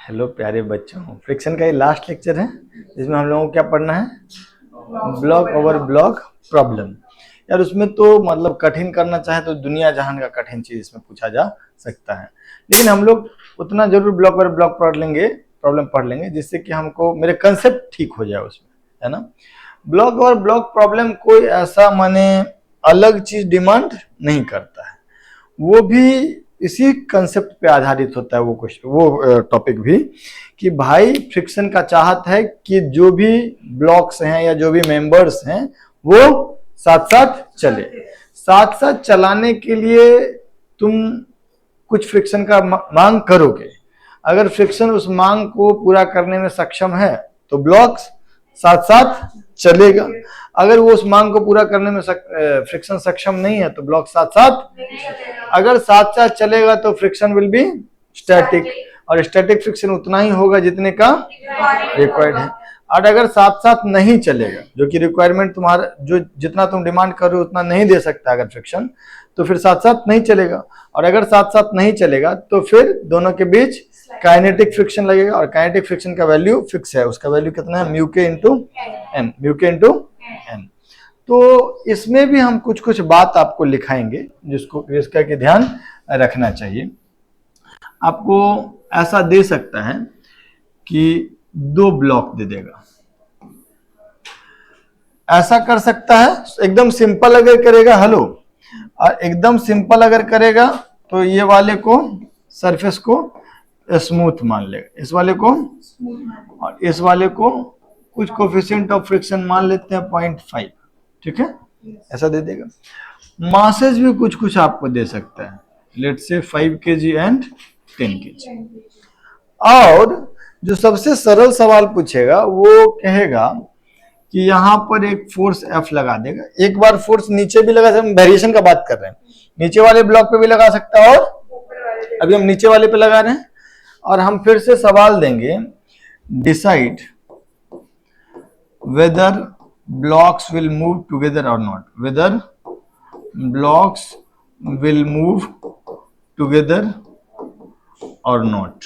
Hello प्यारे बच्चों, friction का ये लास्ट लेक्चर है जिसमें हम लोगों को क्या पढ़ना है, ब्लॉक ओवर ब्लॉक प्रॉब्लम। यार उसमें तो मतलब कठिन करना चाहे तो दुनिया जहान का कठिन चीज इसमें पूछा जा सकता है, लेकिन हम लोग उतना जरूर ब्लॉक ओवर ब्लॉक प्रॉब्लम पढ़ लेंगे जिससे कि हमको मेरे कंसेप्ट ठीक हो जाए उसमें, है ना। ब्लॉक ओवर ब्लॉक प्रॉब्लम कोई ऐसा माने अलग चीज डिमांड नहीं करता है, वो भी इसी कंसेप्ट पे आधारित होता है। वो टॉपिक भी कि भाई फ्रिक्शन का चाहत है कि जो भी ब्लॉक्स हैं या जो भी मेंबर्स हैं वो साथ साथ चले। साथ साथ चलाने के लिए तुम कुछ फ्रिक्शन का मांग करोगे। अगर फ्रिक्शन उस मांग को पूरा करने में सक्षम है तो ब्लॉक्स साथ साथ चलेगा। अगर वो उस मांग को पूरा करने में फ्रिक्शन सक्षम नहीं है तो ब्लॉक साथ साथ, अगर साथ साथ चलेगा तो फ्रिक्शन विल बी स्टैटिक, और स्टैटिक फ्रिक्शन उतना ही होगा जितने का रिक्वायर्ड है। और अगर साथ साथ नहीं चलेगा, जो कि रिक्वायरमेंट तुम्हारा जो जितना तुम डिमांड कर रहे हो उतना नहीं दे सकता अगर फ्रिक्शन, तो फिर साथ साथ नहीं चलेगा। और अगर साथ साथ नहीं चलेगा तो फिर दोनों के बीच काइनेटिक फ्रिक्शन लगेगा, और काइनेटिक फ्रिक्शन का वैल्यू फिक्स है। उसका वैल्यू कितना है, म्यू के इंटू एन, म्यू के इंटू एन। तो इसमें भी हम कुछ कुछ बात आपको लिखाएंगे जिसका कि ध्यान रखना चाहिए। आपको ऐसा दे सकता है कि दो ब्लॉक दे देगा, ऐसा कर सकता है। एकदम सिंपल अगर करेगा हेलो, और एकदम सिंपल अगर करेगा तो ये वाले को सरफेस को स्मूथ मान लेगा, इस वाले को, और इस वाले को कुछ कोफिशिएंट ऑफ फ्रिक्शन मान लेते हैं 0.5, ठीक है, ऐसा दे देगा। मासेज भी कुछ कुछ आपको दे सकता है, let's say 5 kg and 10 kg। और जो सबसे सरल सवाल पूछेगा वो कहेगा कि यहाँ पर एक फोर्स F लगा देगा। एक बार फोर्स नीचे भी लगा सकते, हम वेरिएशन का बात कर रहे हैं, नीचे वाले ब्लॉक पे भी लगा सकता है, और अभी हम नीचे वाले पे लगा रहे हैं। और हम फिर से सवाल देंगे, decide whether blocks will move together or not, whether blocks will move together or not।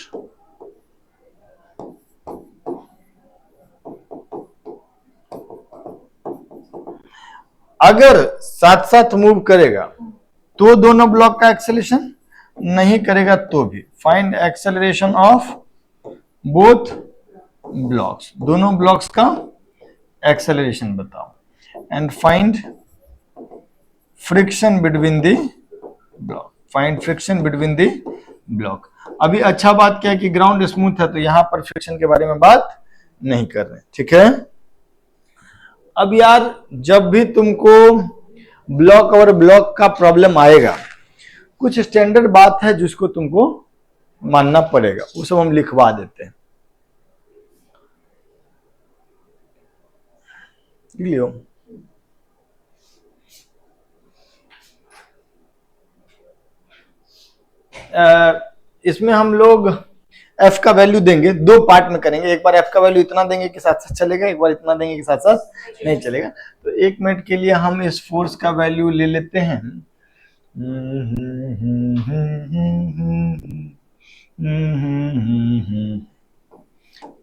अगर साथ साथ मूव करेगा तो दोनों ब्लॉक का एक्सेलरेशन, नहीं करेगा तो भी। Find acceleration of both blocks, दोनों ब्लॉक्स का एक्सेलरेशन बताओ, and find friction between the block, find friction between the block. अभी अच्छा बात क्या है कि ग्राउंड स्मूथ है तो यहां पर फ्रिक्शन के बारे में बात नहीं कर रहे, ठीक है। अब यार जब भी तुमको ब्लॉक और ब्लॉक का प्रॉब्लम आएगा, कुछ स्टैंडर्ड बात है जिसको तुमको मानना पड़ेगा, वो सब हम लिखवा देते हैं, लियो। इसमें हम लोग F का वैल्यू देंगे, दो पार्ट में करेंगे। एक बार F का वैल्यू इतना देंगे कि साथ साथ चलेगा, एक बार इतना देंगे कि साथ साथ नहीं चलेगा। तो एक मिनट के लिए हम इस फोर्स का वैल्यू ले लेते हैं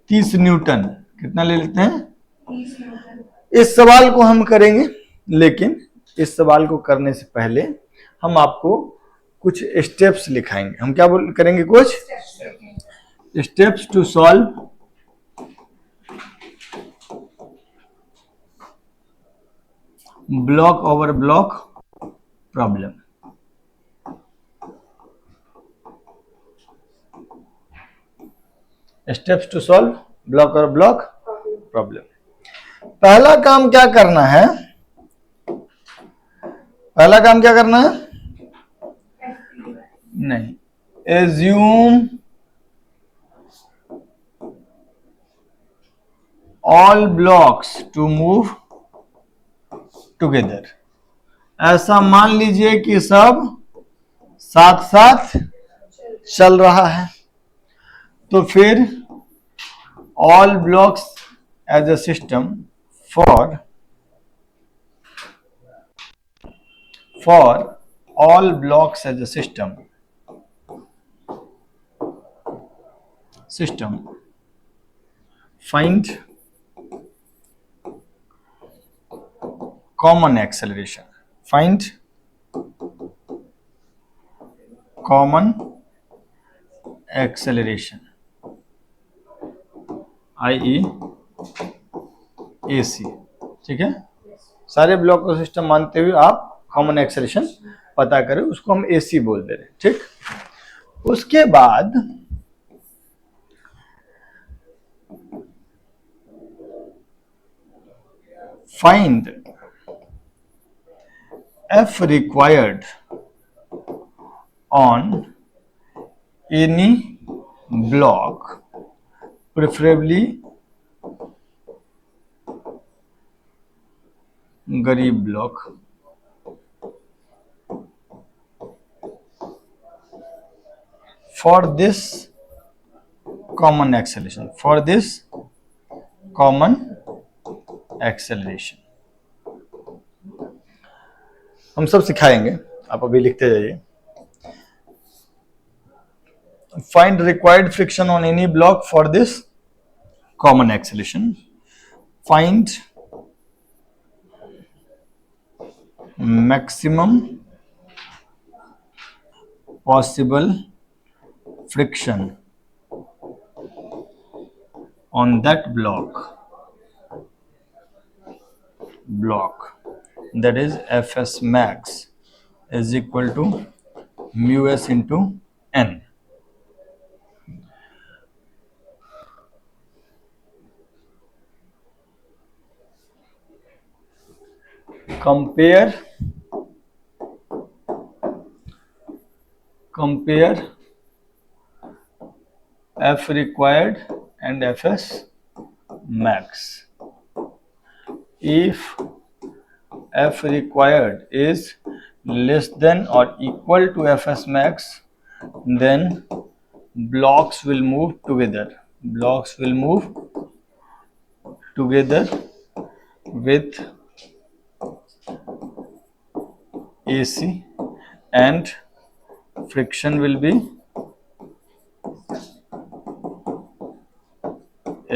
30 न्यूटन। कितना ले लेते हैं, 30 न्यूटन। इस सवाल को हम करेंगे, लेकिन इस सवाल को करने से पहले हम आपको कुछ स्टेप्स लिखाएंगे। हम क्या करेंगे, कुछ steps to solve block over block problem. Steps to solve block over block problem. पहला काम क्या करना है, पहला काम क्या करना है, नहीं, assume all blocks to move together. ऐसा मान लीजिए कि सब साथ साथ चल रहा है, तो फिर all blocks as a system for all blocks as a system system. Find common acceleration. Find common acceleration, i.e. AC. ठीक है, सारे ब्लॉक का सिस्टम मानते हुए आप कॉमन एक्सेलरेशन पता करें, उसको हम AC बोल दे रहे हैं. ठीक, उसके बाद find F required on any block, preferably गरीब block, for this common acceleration, for this common acceleration. हम सब सिखाएंगे, आप अभी लिखते जाइए. Find required friction on any block for this common acceleration. Find maximum possible friction on that block, that is Fs max is equal to mu s into n. Compare F required and Fs max. If F required is less than or equal to Fs max, then blocks will move together. Blocks will move together with AC and friction will be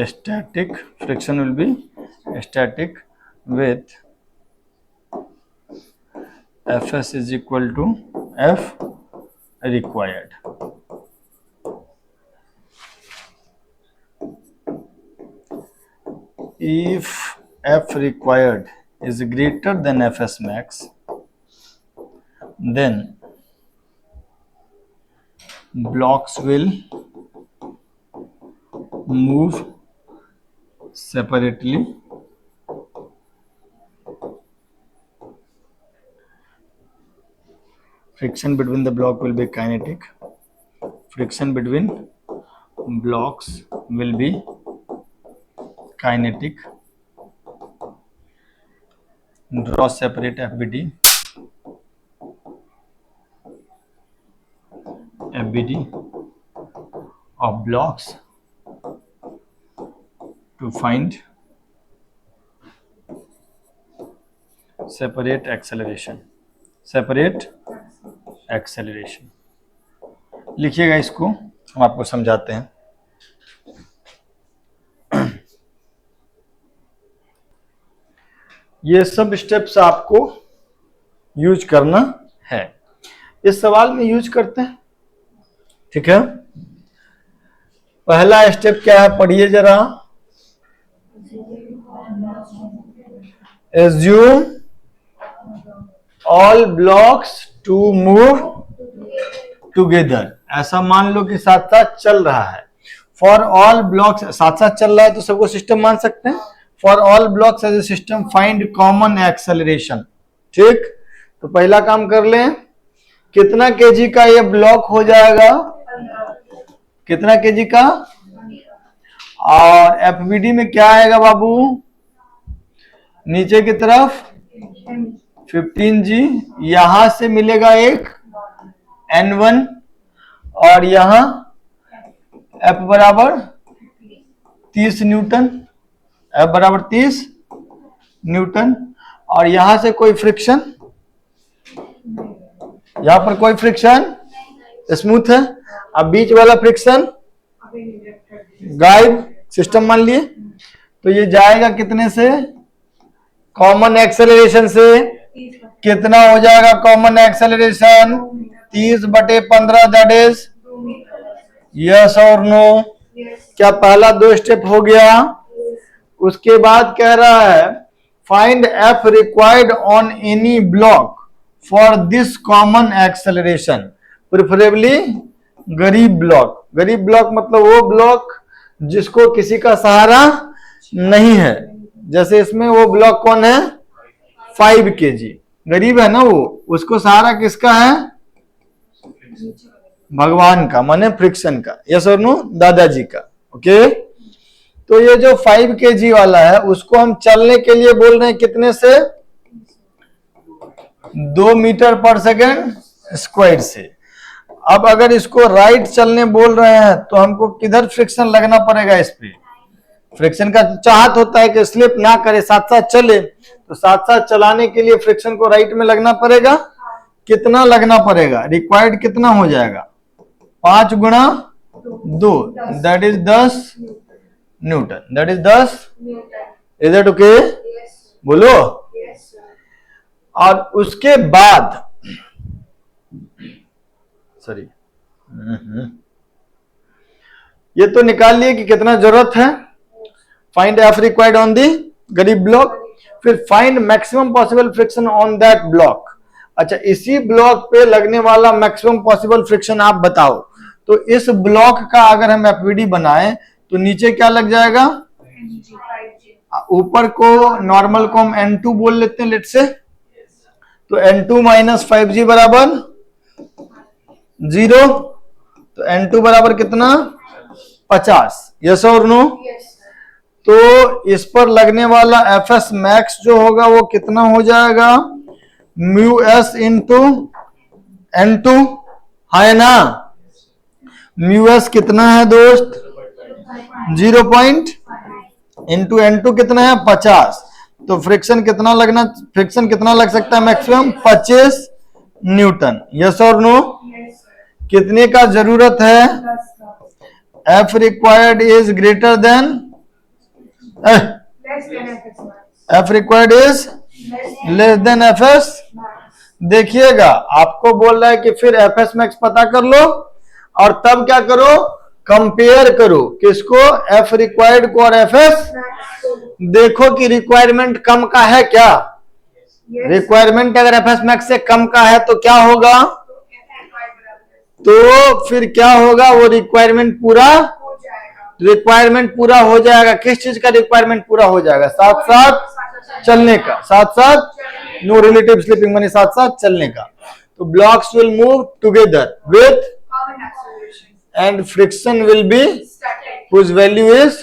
static. Friction will be static with Fs is equal to F required. If F required is greater than Fs max, then blocks will move separately friction between the block will be kinetic. Friction between blocks will be kinetic. Draw separate FBD of blocks to find separate acceleration. लिखिएगा इसको, हम आपको समझाते हैं. ये सब steps आपको use करना है. इस सवाल में यूज करते हैं. ठीक है, पहला स्टेप क्या है पढ़िए जरा. Assume all blocks to move together. ऐसा मान लो कि साथ साथ चल रहा है. For all blocks साथ साथ चल रहा है तो सबको सिस्टम मान सकते हैं. For all blocks as a system find common acceleration. ठीक, तो पहला काम कर लें. कितना केजी का ये ब्लॉक हो जाएगा? कितना केजी का? और एफबीडी में क्या आएगा बाबू? नीचे की तरफ 15G. यहां से मिलेगा एक N1 और यहां F बराबर 30 न्यूटन. F बराबर 30 न्यूटन. और यहां से कोई फ्रिक्शन, यहां पर कोई फ्रिक्शन स्मूथ है. अब बीच वाला फ्रिक्शन गायब, सिस्टम मान लिए। तो ये जाएगा कितने से, कॉमन एक्सेलरेशन से। कितना हो जाएगा common acceleration, 30/15, that is yes और नो। क्या पहला 2 स्टेप हो गया। उसके बाद कह रहा है find F required on any block for this common acceleration, preferably गरीब ब्लॉक। गरीब ब्लॉक मतलब वो ब्लॉक जिसको किसी का सहारा नहीं है। जैसे इसमें वो ब्लॉक कौन है, 5 kg, गरीब है ना वो, उसको सहारा किसका है, भगवान का, माने फ्रिक्शन का, यस और नो, दादाजी का। ओके, तो ये जो 5 kg वाला है उसको हम चलने के लिए बोल रहे हैं कितने से, 2 मीटर पर सेकेंड स्क्वायर से। अब अगर इसको राइट चलने बोल रहे हैं तो हमको किधर फ्रिक्शन लगना पड़ेगा, इस पे फ्रिक्शन का चाहत होता है कि स्लिप ना करे, साथ साथ चले, तो साथ साथ चलाने के लिए फ्रिक्शन को राइट में लगना पड़ेगा। कितना लगना पड़ेगा, रिक्वायर्ड कितना हो जाएगा, 5 गुणा 2, that is 10 Newton, that is 10। Is it okay, बोलो। और उसके बाद सॉरी, ये तो निकाल लिए कि कितना जरूरत है। Find F required on the गरीब ब्लॉक, फिर find maximum possible friction on that block. अच्छा, इसी ब्लॉक पे लगने वाला मैक्सिमम पॉसिबल फ्रिक्शन आप बताओ। तो इस ब्लॉक का अगर हम एफवीडी बनाएं तो नीचे क्या लग जाएगा, ऊपर को नॉर्मल को हम N2 बोल लेते हैं, लेट से। तो N2 माइनस 5G बराबर 0। तो N2 बराबर कितना, 50, यस और नो। तो इस पर लगने वाला एफएस मैक्स जो होगा वो कितना हो जाएगा, म्यू एस इंटू N2, है ना। म्यू एस कितना है दोस्त, 0. इंटू N2 कितना है, 50। तो फ्रिक्शन कितना लग सकता है मैक्सिमम, 25 न्यूटन, यस और नो। कितने का जरूरत है, F required is greater than, F required is less than F S. देखिएगा आपको बोल रहा है कि फिर एफ एस मैक्स पता कर लो और तब क्या करो, कंपेयर करो किसको, एफ रिक्वायर्ड को और एफ एस। देखो कि रिक्वायरमेंट कम का है क्या, रिक्वायरमेंट अगर एफ एस मैक्स से कम का है तो क्या होगा, तो फिर क्या होगा, वो रिक्वायरमेंट पूरा हो जाएगा। किस चीज का रिक्वायरमेंट पूरा हो जाएगा, साथ साथ चलने का, साथ साथ नो रिलेटिव स्लिपिंग माने साथ साथ चलने का। तो blocks will move together with and friction will be whose value is.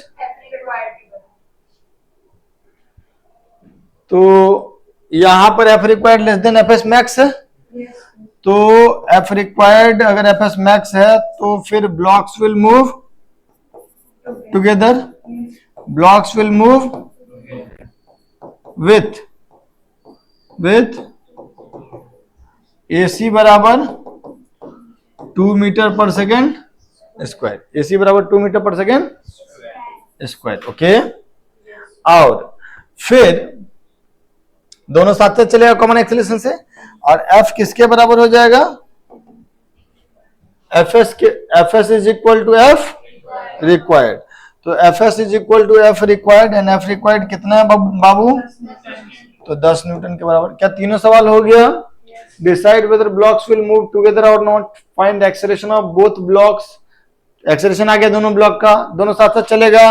तो यहां पर F required less than F S max है। तो एफ रिक्वायर्ड अगर एफ एस मैक्स है तो फिर blocks will move together, blocks will move with AC बराबर 2 मीटर पर सेकेंड स्क्वायर, AC बराबर 2 मीटर पर सेकेंड स्क्वायर। ओके, और फिर दोनों साथ साथ चलेगा कॉमन एक्सेलरेशन से। और F किसके बराबर हो जाएगा, F S is equal to F required. तो F S is equal to F required and F required कितना है बाबू, तो 10 न्यूटन के बराबर। क्या तीनों सवाल हो गया। Decide whether blocks will move together और not, find acceleration of both blocks. Acceleration आ गया दोनों ब्लॉक का, दोनों साथ साथ चलेगा,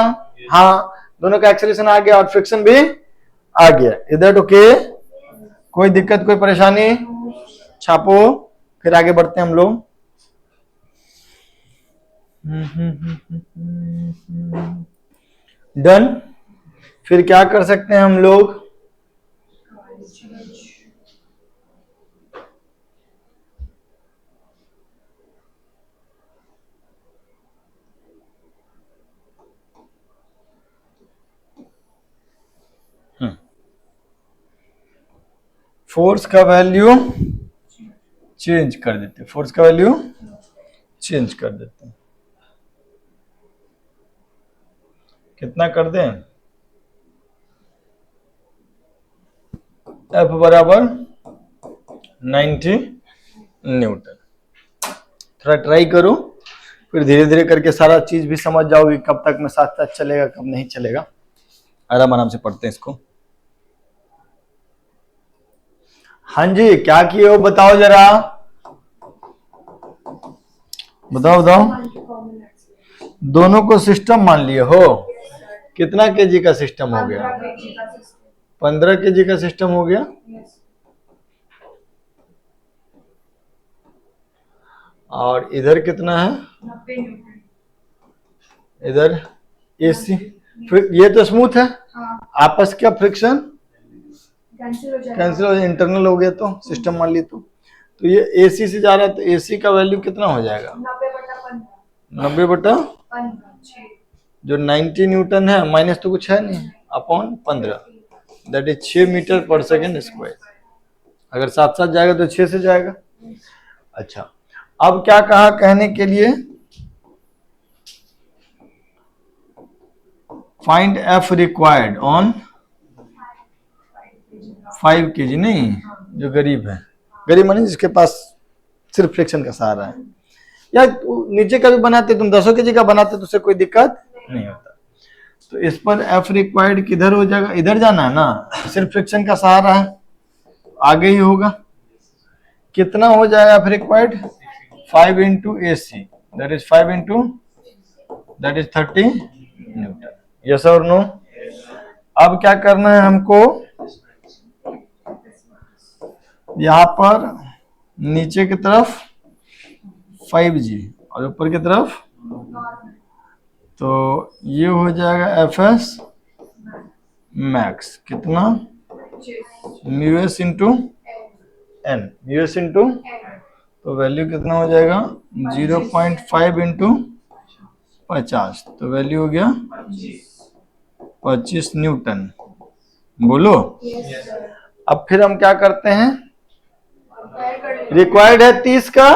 हाँ दोनों का एक्सेलरेशन आ गया और फ्रिक्शन भी आ गया। इधर ओके, कोई दिक्कत कोई परेशानी, छापो, फिर आगे बढ़ते हैं हम लोग। डन। फिर क्या कर सकते हैं हम लोग, फोर्स का वैल्यू चेंज कर देते हैं, फोर्स का वैल्यू चेंज कर देते हैं। कितना कर दें, F बराबर 90 न्यूटन। थोड़ा ट्राई करो, फिर धीरे धीरे करके सारा चीज भी समझ जाओगे, कब तक में साथ साथ चलेगा कब नहीं चलेगा। आराम आराम से पढ़ते हैं इसको। हाँ जी, क्या किए हो बताओ जरा, बताओ बताओ। दोनों को सिस्टम मान लिए हो। कितना केजी का सिस्टम हो गया? 15 केजी का सिस्टम हो गया। और इधर कितना है? इधर एसी, ये तो स्मूथ है। आपस का फ्रिक्शन कैंसिल हो जाए, इंटरनल हो गया तो सिस्टम मान ली तो ये एसी से जा रहा है, तो एसी का वैल्यू कितना हो जाएगा? 90/15 जो 90 न्यूटन है, माइनस तो कुछ है नहीं, अपॉन 15, दैट इज 6 मीटर पर सेकेंड स्क्वायर। अगर साथ साथ जाएगा तो 6 से जाएगा। अच्छा, अब क्या कहा कहने के लिए? Find F required on 5 KG, नहीं जो गरीब है, गरीब माने जिसके पास सिर्फ फ्रिक्शन का सहारा है, या नीचे का भी बनाते, तुम 10 केजी का बनाते तो उससे कोई दिक्कत नहीं होता। तो इस पर एफ रिक्वायर्ड किधर हो जाएगा? इधर जाना है ना, सिर्फ फ्रिक्शन का सहारा है, आगे ही होगा। कितना हो जाएगा F required? 5 into A C, that is 5 into that is 30 newton. Yes और नो? अब क्या करना है हमको? यहां पर नीचे की तरफ 5G और ऊपर की तरफ, तो ये हो जाएगा एफ एस मैक्स, कितना? Mu S into N, mu S into, तो वैल्यू कितना हो जाएगा? 0.5 इंटू 50, तो वैल्यू हो गया 25 न्यूटन। बोलो। अब फिर हम क्या करते हैं? रिक्वायर्ड है 30 का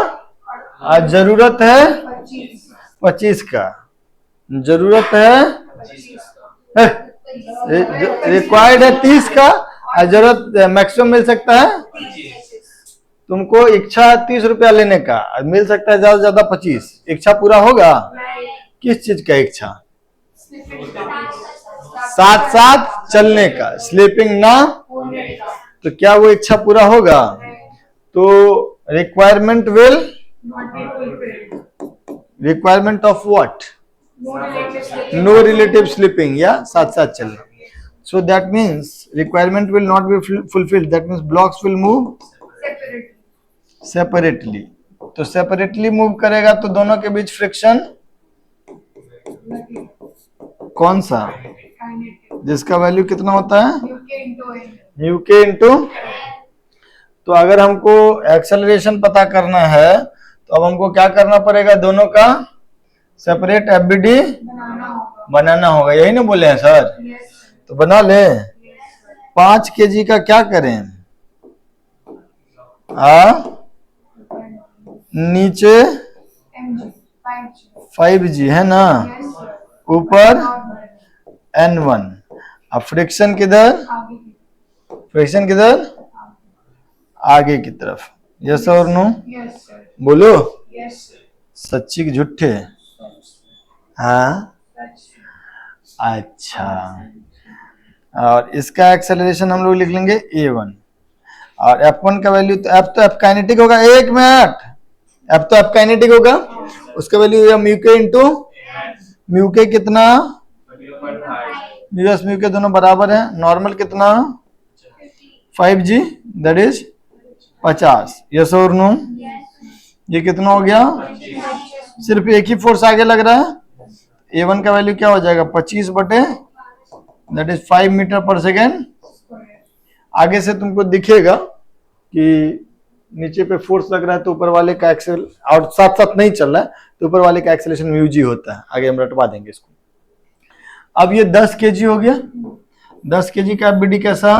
और जरूरत है 25 का। जरूरत है, रिक्वायर्ड है 30 का और जरूरत मैक्सिमम मिल सकता है, तुमको इच्छा है 30 रुपया लेने का, मिल सकता है ज्यादा से ज्यादा 25। इच्छा पूरा होगा? किस चीज का इच्छा? साथ साथ चलने का, स्लीपिंग ना, तो क्या वो इच्छा पूरा होगा? तो requirement will, requirement of what? No relative sleeping, या साथ साथ चलना। So that means requirement will not be fulfilled, that means blocks will move separately. तो सेपरेटली मूव करेगा तो दोनों के बीच फ्रिक्शन कौन सा? जिसका वैल्यू कितना होता है? म्यू के इंटू। तो अगर हमको एक्सेलरेशन पता करना है तो अब हमको क्या करना पड़ेगा? दोनों का सेपरेट एफबीडी बनाना होगा, यही ना बोले हैं सर? तो बना ले। 5 केजी का क्या करें? नीचे 5G है ना, ऊपर N1। अब फ्रिक्शन किधर? फ्रिक्शन किधर? आगे की तरफ। यस और नो? बोलो। सच्ची की झूठे? हाँ, अच्छा। और इसका एक्सेलरेशन हम लोग लिख लेंगे A1, और F1 का वैल्यू, तो F काइनेटिक होगा। 1 मिनट, F तो F काइनेटिक होगा, उसका वैल्यू म्यू के इंटू म्यू के कितना? म्यू एस म्यू के दोनों बराबर है। नॉर्मल कितना? 5G, that is 50। यस और नो? ये कितना हो गया? सिर्फ एक ही फोर्स आगे लग रहा है। A1 का वैल्यू क्या हो जाएगा? 25 बटे दैट इज 5 मीटर पर सेकेंड। आगे से तुमको दिखेगा कि नीचे पे फोर्स लग रहा है तो ऊपर वाले का एक्सेल, और साथ साथ नहीं चल रहा है तो ऊपर वाले का एक्सेलरेशन म्यू जी होता है। आगे हम रटवा देंगे इसको। अब ये 10 केजी हो गया। 10 केजी का एफबीडी कैसा?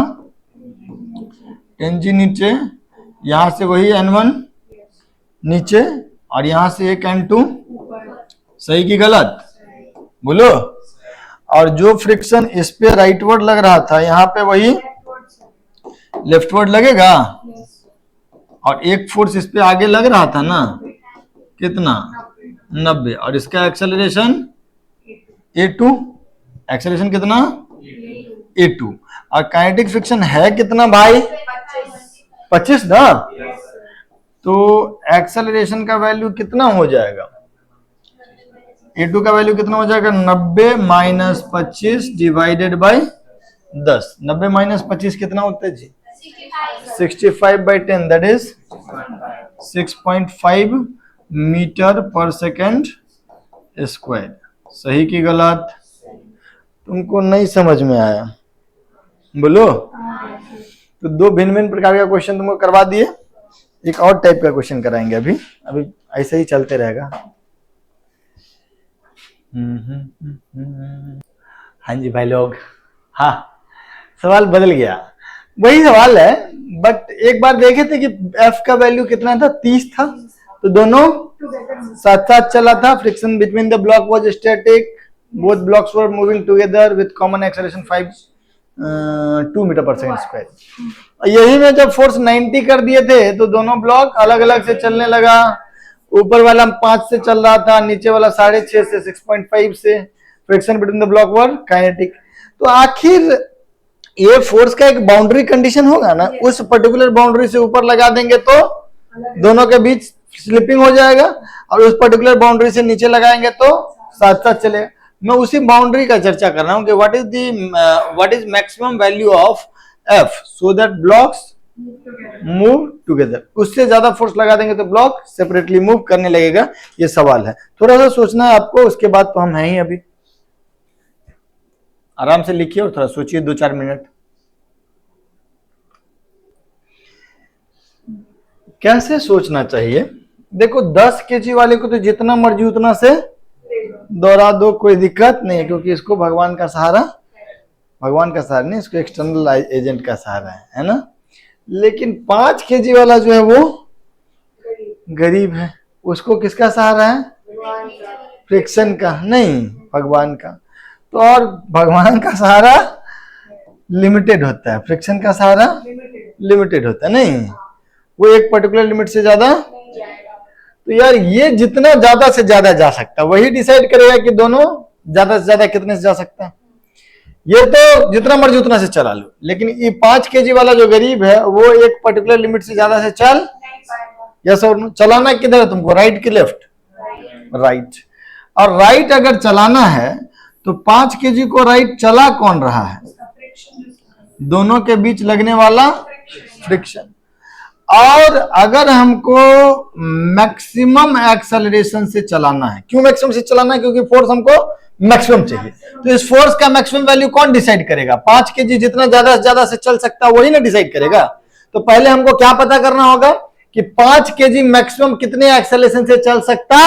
10G नीचे, यहां से वही N1 नीचे, और यहां से एक N2। सही की गलत? बोलो। और जो फ्रिक्शन इस पे राइटवर्ड लग रहा था यहाँ पे वही लेफ्टवर्ड लगेगा, और एक फोर्स इस पे आगे लग रहा था ना, कितना 90, और इसका एक्सेलरेशन a2, एक्सेलरेशन कितना a2, और काइनेटिक फ्रिक्शन है कितना भाई 25 ना, तो एक्सेलरेशन का वैल्यू कितना हो जाएगा, a2 का वैल्यू कितना हो जाएगा 90 माइनस 25 डिवाइडेड बाई 10। 90 माइनस 25 कितना होता है जी 65/10, दैट इज 6.5 मीटर पर सेकेंड स्क्वायर। सही की गलत? तुमको नहीं समझ में आया बोलो। तो दो भिन्न भिन्न प्रकार का क्वेश्चन तुमको करवा दिए, एक और टाइप का क्वेश्चन कराएंगे अभी ऐसे ही चलते रहेगा। हाँ जी भाई लोग, हाँ सवाल बदल गया, वही सवाल है बट एक बार देखे थे कि F का वैल्यू कितना था 30 था, तो दोनों साथ साथ चला था। Friction between the block was static, both blocks were moving together with common acceleration 2 metre पर सेकंड स्क्वायर। यही में जब फोर्स 90 कर दिए थे तो दोनों ब्लॉक अलग अलग से चलने लगा, ऊपर वाला 5 से चल रहा था, नीचे वाला 6.5 से 6.5 से। Friction between the block were kinetic. तो आखिर ये फोर्स का एक बाउंड्री कंडीशन होगा ना, उस पर्टिकुलर बाउंड्री से ऊपर लगा देंगे तो दोनों के बीच स्लिपिंग हो जाएगा, और उस पर्टिकुलर बाउंड्री से नीचे लगाएंगे तो साथ साथ चलेगा। मैं उसी बाउंड्री का चर्चा कर रहा हूं कि what is maximum value of F so that blocks move together. उससे ज्यादा फोर्स लगा देंगे तो ब्लॉक सेपरेटली मूव करने लगेगा। ये सवाल है, थोड़ा सा सोचना है आपको, उसके बाद तो हम हैं ही। अभी आराम से लिखिए और थोड़ा सोचिए 2-4 मिनट। कैसे सोचना चाहिए? देखो 10 kg वाले को तो जितना मर्जी उतना से दौड़ा दो, कोई दिक्कत नहीं, क्योंकि इसको भगवान का सहारा नहीं, इसको एक्सटर्नल एजेंट का सहारा है ना। लेकिन 5 kg वाला जो है वो गरीब है, उसको किसका सहारा है? फ्रिक्शन का नहीं, भगवान का। तो और भगवान का सहारा लिमिटेड होता है, फ्रिक्शन का सहारा लिमिटेड होता है, नहीं वो एक पर्टिकुलर लिमिट से ज्यादा। तो यार ये जितना ज्यादा से ज्यादा जा सकता है वही डिसाइड करेगा कि दोनों ज्यादा से ज्यादा कितने से जा सकता है। ये तो जितना मर्जी उतना से चला लो, लेकिन ये 5 kg वाला जो गरीब है वो एक पर्टिकुलर लिमिट से ज्यादा से चल, यस और नो। चलाना किधर है तुमको, राइट की लेफ्ट? राइट। और राइट अगर चलाना है तो 5 kg को राइट चला कौन रहा है? दोनों के बीच लगने वाला फ्रिक्शन। और अगर हमको मैक्सिमम एक्सेलरेशन से चलाना है, क्यों मैक्सिमम से चलाना है? क्योंकि फोर्स हमको मैक्सिमम चाहिए। तो इस फोर्स का मैक्सिमम वैल्यू कौन डिसाइड करेगा? 5 kg जितना ज्यादा से चल सकता है वही ना डिसाइड करेगा। तो पहले हमको क्या पता करना होगा कि 5 kg मैक्सिमम कितने एक्सेलरेशन से चल सकता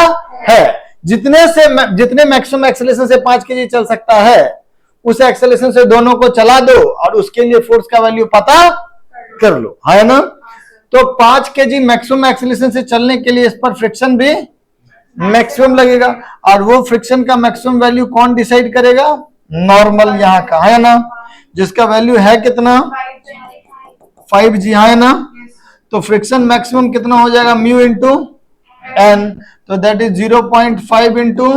है। जितने मैक्सिमम एक्सेलरेशन से 5 kg चल सकता है उस एक्सेलरेशन से दोनों को चला दो और उसके लिए फोर्स का वैल्यू पता कर लो, है ना। तो 5 kg मैक्सिमम एक्सेलरेशन से चलने के लिए इस पर फ्रिक्शन भी मैक्सिमम लगेगा, और वो फ्रिक्शन का मैक्सिमम वैल्यू कौन डिसाइड करेगा? नॉर्मल यहाँ का, है ना, जिसका वैल्यू है कितना 5g, है ना। तो फ्रिक्शन मैक्सिमम कितना हो जाएगा? म्यू इंटू एन, तो दैट इज 0.5 इंटू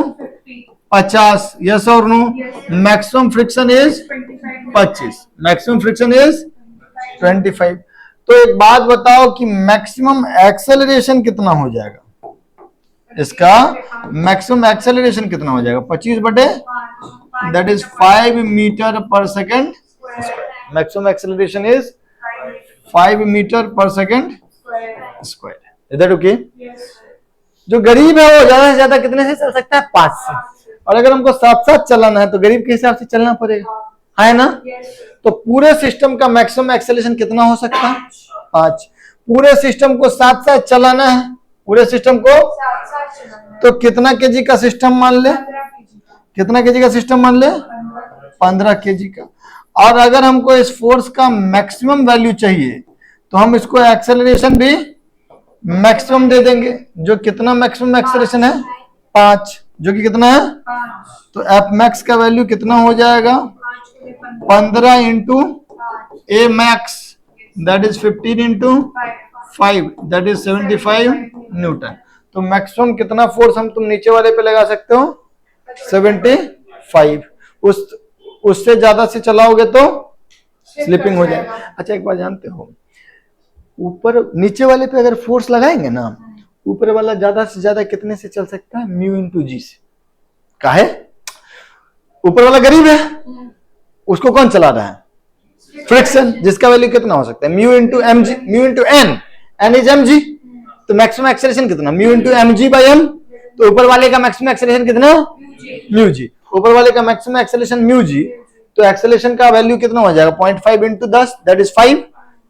50, यस और no. Maximum friction is 25, maximum friction is 25। तो एक बात बताओ कि मैक्सिमम एक्सेलरेशन कितना हो जाएगा? इसका मैक्सिमम एक्सेलरेशन कितना हो जाएगा? 25/, दैट इज 5 मीटर पर second. Maximum acceleration is 5 metre पर second square. Is that okay? जो गरीब है वो ज्यादा से ज्यादा कितने से चल सकता है? 5 से। और अगर हमको साथ साथ चलाना है तो गरीब के हिसाब से चलना पड़ेगा, है ना। तो पूरे सिस्टम का मैक्सिमम एक्सेलरेशन कितना हो सकता है? 5। पूरे सिस्टम को साथ साथ चलाना है, पूरे सिस्टम को, तो कितना केजी का सिस्टम मान ले? कितना केजी का सिस्टम मान ले? 15 kg का। और अगर हमको इस फोर्स का मैक्सिमम वैल्यू चाहिए तो हम इसको एक्सेलरेशन भी मैक्सिमम दे देंगे, जो कितना मैक्सिमम एक्सेलरेशन है? 5। जो कि कितना है, तो एफ मैक्स का वैल्यू कितना हो जाएगा, 15 into A max that is 15 into 5 that is 75 Newton. तो मैक्सिमम कितना फोर्स हम तुम नीचे वाले पे लगा सकते हो, 75। उससे ज्यादा से चलाओगे तो स्लिपिंग हो जाएगा। अच्छा एक बात जानते हो, ऊपर नीचे वाले पे अगर फोर्स लगाएंगे ना, ऊपर वाला ज्यादा से ज्यादा कितने से चल सकता है, म्यू इंटू जी से। काहे, ऊपर वाला गरीब है, उसको कौन चला रहा है, फ्रिक्शन, जिसका वैल्यू कितना हो सकता है, mu into M G, mu into N, N is M G. तो मैक्सिमम एक्सेलरेशन कितना, mu into M G by M. तो ऊपर वाले का मैक्सिमम एक्सेलरेशन कितना, म्यू जी। ऊपर वाले का मैक्सिमम एक्सेलरेशन म्यू जी, तो एक्सेलरेशन का वैल्यू कितना हो जाएगा, 0.5 इंटू 10 दैट इज 5।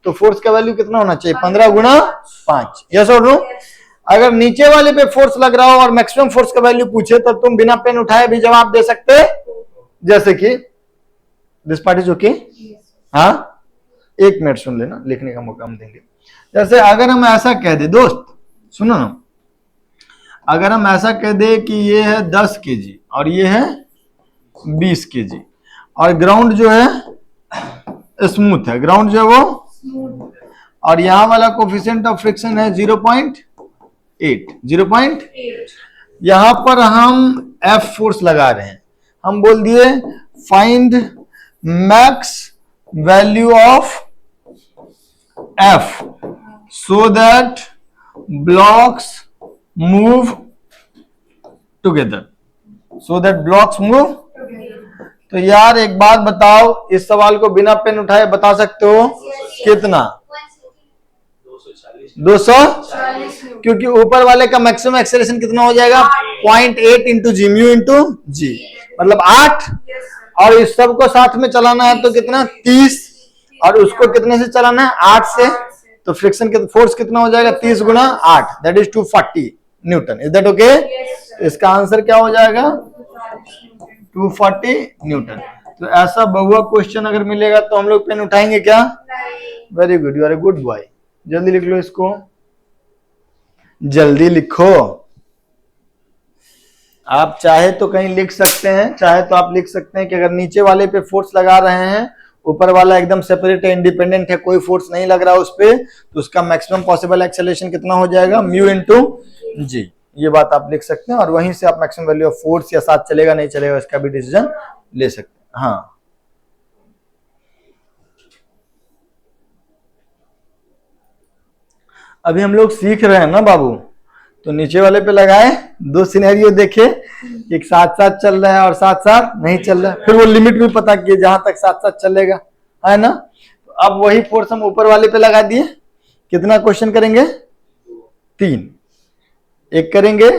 तो फोर्स का वैल्यू कितना होना चाहिए, 15 गुणा 5। यस और नो। अगर नीचे वाले पे फोर्स लग रहा हो और मैक्सिमम फोर्स का वैल्यू पूछे तो तुम बिना पेन उठाए भी जवाब दे सकते, जैसे कि दिस पार्ट इज ओके। हाँ, एक मिनट सुन लेना, लिखने का मौका हम देंगे। जैसे अगर हम ऐसा कह दे, दोस्त सुनो ना, अगर हम ऐसा कह दे कि ये है 10 केजी और ये है 20 केजी, और ग्राउंड जो है स्मूथ है, ग्राउंड जो है वो, और यहां वाला कोफिशिएंट ऑफ फ्रिक्शन है 0.8। यहां पर हम एफ फोर्स लगा रहे हैं, हम बोल दिए find max value of F so that blocks move together, so that blocks move. तो यार एक बात बताओ, इस सवाल को बिना पेन उठाए बता सकते हो कितना, 240, क्योंकि ऊपर वाले का मैक्सिमम एक्सेलरेशन कितना हो जाएगा, 0.8 इंटू जी, म्यू इंटू जी, मतलब 8। और इस सब को साथ में चलाना है तो कितना, 30, और उसको कितने से चलाना है, 8 से। तो फ्रिक्शन के फोर्स कितना हो जाएगा, 30 गुणा 8 that is 240 Newton. Is that okay? इसका आंसर क्या हो जाएगा, 240 न्यूटन। तो ऐसा बहुआ क्वेश्चन अगर मिलेगा तो हम लोग पेन उठाएंगे क्या? Very good, you are a good boy. जल्दी लिख लो इसको, जल्दी लिखो। आप चाहे तो कहीं लिख सकते हैं, चाहे तो आप लिख सकते हैं कि अगर नीचे वाले पे फोर्स लगा रहे हैं, ऊपर वाला एकदम सेपरेट है, इंडिपेंडेंट है, कोई फोर्स नहीं लग रहा उस पे, तो उसका मैक्सिमम पॉसिबल एक्सेलरेशन कितना हो जाएगा, म्यू इंटू जी। ये बात आप लिख सकते हैं और वहीं से आप मैक्सिमम वैल्यू ऑफ फोर्स या साथ चलेगा नहीं चलेगा इसका भी डिसीजन ले सकते हैं। हाँ, अभी हम लोग सीख रहे हैं ना बाबू, तो नीचे वाले पे लगाए, दो सिनेरियो देखे, एक साथ साथ चल रहा है और साथ साथ नहीं चल रहा है, फिर वो लिमिट भी पता किए जहां तक साथ साथ चलेगा, है ना। तो अब वही फोर्स हम ऊपर वाले पे लगा दिए। कितना क्वेश्चन करेंगे, 3। एक करेंगे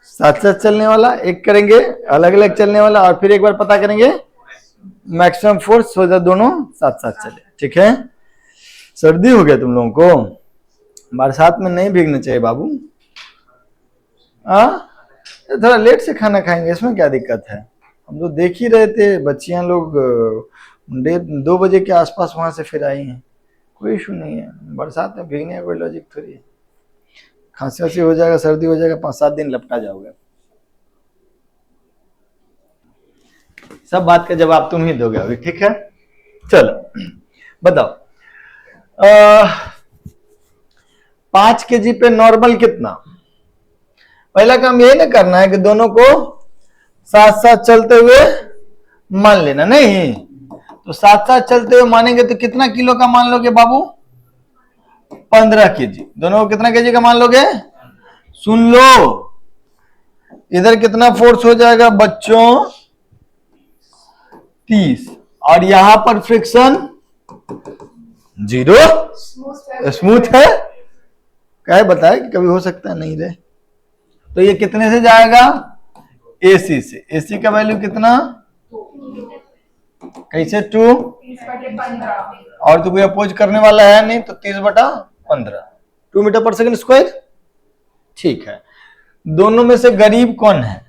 साथ साथ चलने वाला, एक करेंगे अलग अलग चलने वाला, और फिर एक बार पता करेंगे मैक्सिमम फोर्स, सो दैट दोनों साथ साथ चले। ठीक है, सर्दी हो गया तुम लोगों को, बरसात में नहीं भीगना चाहिए बाबू। थोड़ा लेट से खाना खाएंगे, इसमें क्या दिक्कत है। हम तो देख ही रहे थे, बच्चियां लोग 2 बजे के आसपास वहां से फिर आई हैं, कोई इशू नहीं है। बरसात में भीगने का कोई लॉजिक थोड़ी है। खांसी वांसी हो जाएगा, सर्दी हो जाएगा, 5-7 दिन लपटा जाओगे। सब बात का जवाब तुम ही दोगे अभी, ठीक है। चलो बताओ, 5 केजी पे नॉर्मल कितना। पहला काम यही ना करना है कि दोनों को साथ साथ चलते हुए मान लेना, नहीं तो साथ साथ चलते हुए मानेंगे तो कितना किलो का मान लोगे बाबू, 15 केजी। दोनों को कितना केजी का मान लोगे, सुन लो, इधर कितना फोर्स हो जाएगा बच्चों, 30, और यहां पर फ्रिक्शन 0, स्मूथ है। क्या बताया कि कभी हो सकता है नहीं रहे। तो ये कितने से जाएगा, AC से। AC का वैल्यू कितना, कैसे 2, और तो कोई अपोज करने वाला है नहीं, तो 30/15, 2 मीटर पर सेकंड स्क्वायर। ठीक है, दोनों में से गरीब कौन है,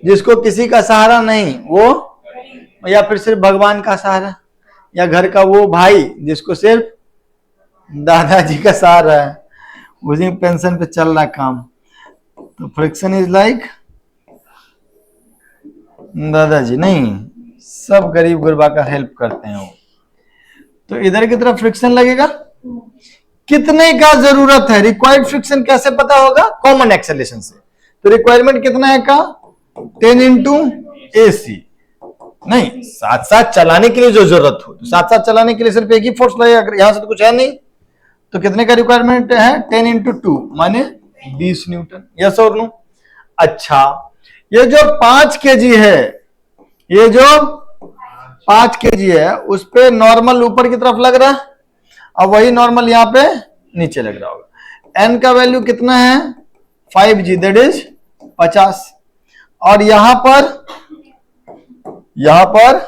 जिसको किसी का सहारा नहीं, वो, या फिर सिर्फ भगवान का सहारा, या घर का वो भाई जिसको सिर्फ दादाजी का सहारा है, उसी पेंशन पे चल रहा काम। तो फ्रिक्शन इज लाइक, दादाजी नहीं, सब गरीब गुरबा का हेल्प करते हैं वो। तो इधर की तरफ फ्रिक्शन लगेगा, कितने का जरूरत है, रिक्वायर्ड फ्रिक्शन कैसे पता होगा, कॉमन एक्सेलरेशन से। तो रिक्वायरमेंट कितना है का 10 इंटू AC, नहीं साथ साथ चलाने के लिए जो जरूरत हो, तो साथ साथ चलाने के लिए सिर्फ एक ही फोर्स लगेगा, अगर यहां से तो कुछ है नहीं, तो कितने का रिक्वायरमेंट है 10 इंटू 2 माने 20 न्यूटन। यस और नो। अच्छा, ये जो 5 kg है, ये जो 5 kg है, उस पे नॉर्मल ऊपर की तरफ लग रहा है, अब वही नॉर्मल यहां पे नीचे लग रहा होगा। n का वैल्यू कितना है 5g, दैट इज 50। और यहां पर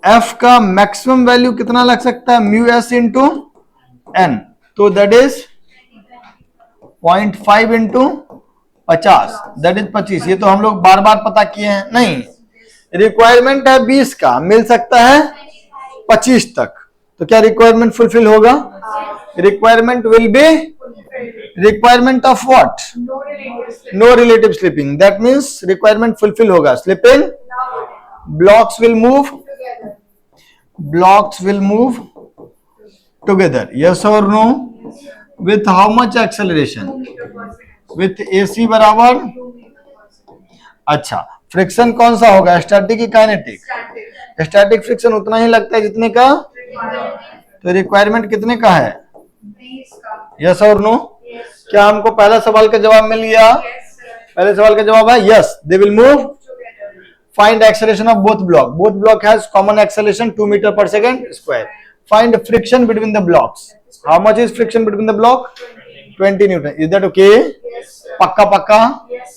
f का मैक्सिमम वैल्यू कितना लग सकता है, म्यू s इंटू n, तो that is 0.5 into 50, that is 25। ये तो हम लोग बार बार पता किए हैं, नहीं रिक्वायरमेंट है 20 का, मिल सकता है 25 तक, तो क्या रिक्वायरमेंट फुलफिल होगा, requirement will be requirement of what, no relative slipping, that means requirement fulfil होगा, slipping blocks will move together, yes or no, with how much acceleration, with AC बराबर। अच्छा, फ्रिक्शन कौन सा होगा, स्टैटिक की kinetic, static friction उतना ही लगता है जितने का, तो रिक्वायरमेंट कितने का है, यस और नो। क्या हमको पहला सवाल का जवाब मिल गया, पहले सवाल का जवाब है yes, they will move. Find acceleration of both block has common acceleration 2 meter per second square. Find friction between the blocks. How much is friction between the block, 20 Newton. Is that okay? Yes, पक्का yes,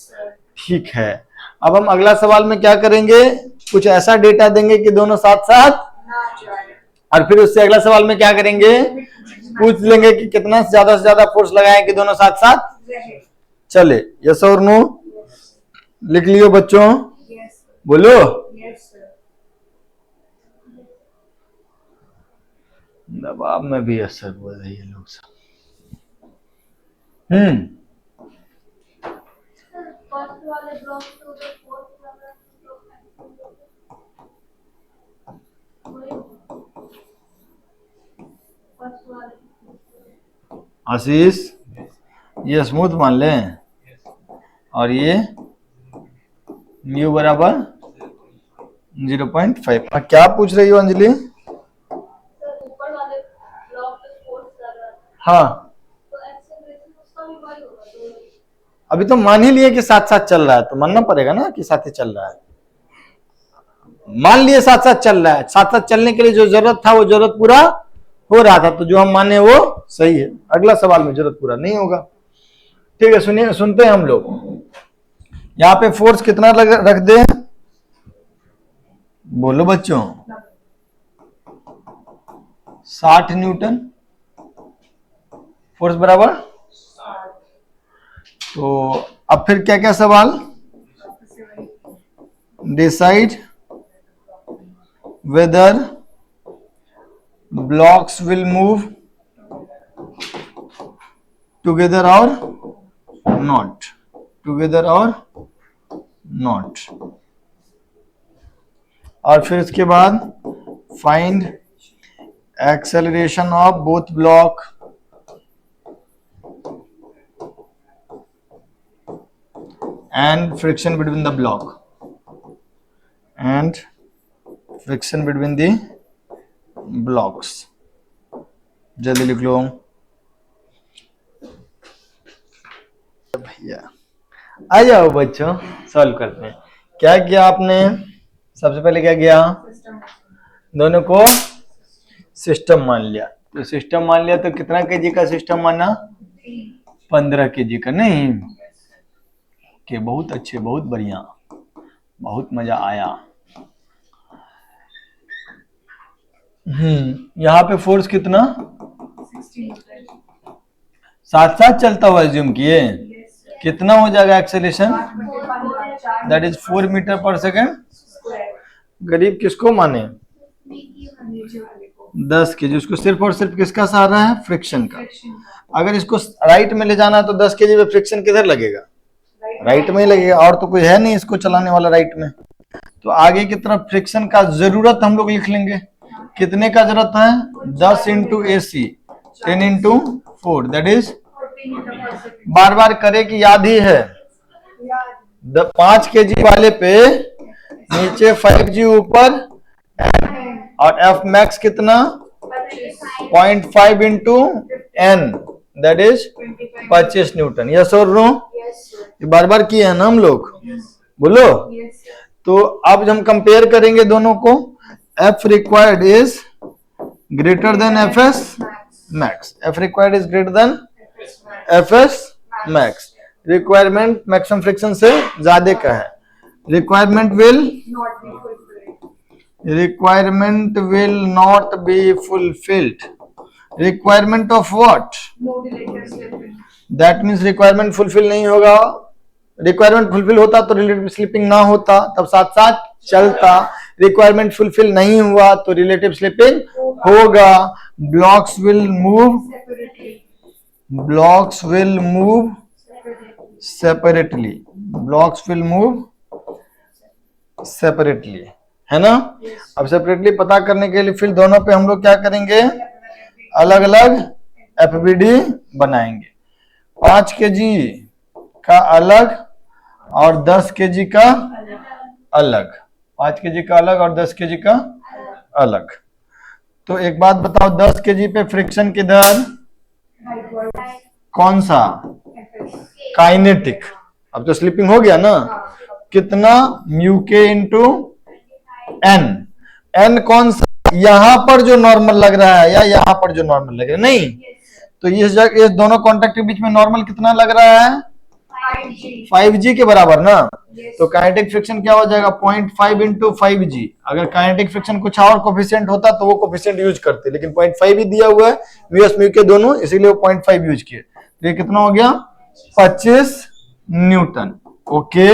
ठीक है। अब हम अगला सवाल में क्या करेंगे, कुछ ऐसा डेटा देंगे कि दोनों साथ साथ, और फिर उससे अगला सवाल में क्या करेंगे, पूछ लेंगे कि कितना ज्यादा से ज्यादा फोर्स लगाएं कि दोनों साथ साथ चले। यस और नो, लिख लियो बच्चों, बोलो। दबाव में भी असर बोल रही है लोग सब। आशीष, ये स्मूथ मान लें, और ये म्यू बराबर 0.5। क्या पूछ रही हो अंजलि? ऊपर वाले ब्लॉक पे फोर्स कर रहा है, हाँ, तो एक्सेलरेशन उसका भी वही होगा। तो अभी तो मान ही लिए कि साथ साथ चल रहा है, तो मानना पड़ेगा ना कि साथ ही चल रहा है। मान लिए साथ साथ चल रहा है, साथ साथ चलने के लिए जो जरूरत था वो जरूरत पूरा हो रहा था, तो जो हम माने वो सही है। अगला सवाल में जरूरत पूरा नहीं होगा। ठीक है, सुनिए, सुनते हैं हम लोग। यहाँ पे फोर्स कितना रख दे, बोलो बच्चों, 60 न्यूटन फोर्स बराबर। तो अब फिर क्या क्या सवाल, decide whether blocks will move together और नॉट, टुगेदर और नॉट। और फिर इसके बाद find acceleration of both block and friction between the block, and friction between the blocks. जल्दी लिख लो भैया, आ जाओ बच्चों, सॉल्व करते हैं। क्या किया आपने, सबसे पहले क्या किया, दोनों को सिस्टम मान लिया। तो सिस्टम मान लिया तो कितना केजी का सिस्टम माना, 15 केजी का। नहीं कि बहुत अच्छे, बहुत बढ़िया, बहुत मजा आया। यहाँ पे फोर्स कितना, साथ साथ चलता हुआ एज्यूम किए, कितना हो जाएगा एक्सेलरेशन, दैट इज 4 मीटर पर सेकेंड। गरीब किसको माने, 10 केजी, उसको सिर्फ और सिर्फ किसका सहारा है, फ्रिक्शन का। अगर इसको राइट में ले जाना है तो 10 केजी पे फ्रिक्शन किधर लगेगा? राइट में ही लगेगा, और तो कोई है नहीं इसको चलाने वाला राइट में। तो आगे की तरफ फ्रिक्शन का जरूरत हम लोग लिख लेंगे। कितने का जरूरत है? 10 into AC 10 into 4 that is, बार बार करे कि याद ही है, 5 केजी वाले पे नीचे 5G ऊपर, और F मैक्स कितना? 0.5 into N that is 25 Newton. Yes और नो? ये बार बार किए हैं ना हम लोग, बोलो। तो अब हम कंपेयर करेंगे दोनों को। F required is greater than FS max. F required is greater than FS max. Requirement maximum friction से ज्यादा का है। Requirement will not be fulfilled. Requirement of what? That means requirement fulfil नहीं होगा। रिक्वायरमेंट फुलफिल होता तो relative slipping ना होता, तब साथ साथ चलता। रिक्वायरमेंट फुलफिल नहीं हुआ तो रिलेटिव स्लिपिंग होगा। Blocks will move separately. Blocks will move separately, है ना? अब सेपरेटली पता करने के लिए फिर दोनों पे हम लोग क्या करेंगे? अलग अलग FBD बनाएंगे। 5 केजी का अलग और 10 केजी का अलग। 5 केजी का अलग और 10 केजी का अलग। तो एक बात बताओ, 10 केजी पे फ्रिक्शन किधर? कौन सा? काइनेटिक। अब तो स्लिपिंग हो गया ना। कितना? म्यू के इंटू एन। एन कौन सा? यहां पर जो नॉर्मल लग रहा है या यहां पर जो नॉर्मल लग रहा है? नहीं, तो इस दोनों कॉन्टैक्ट के बीच में नॉर्मल कितना लग रहा है? 5G के बराबर ना। तो काइनेटिक फ्रिक्शन क्या हो जाएगा? 0.5 इंटू 5G। अगर काइनेटिक फ्रिक्शन कुछ और कोफिशिएंट होता तो वो कोफिशिएंट यूज करते, लेकिन 0.5 ही दिया हुआ है VS म्यू के दोनों, इसीलिए वो 0.5 यूज किए। तो ये कितना हो गया? 25 न्यूटन। ओके,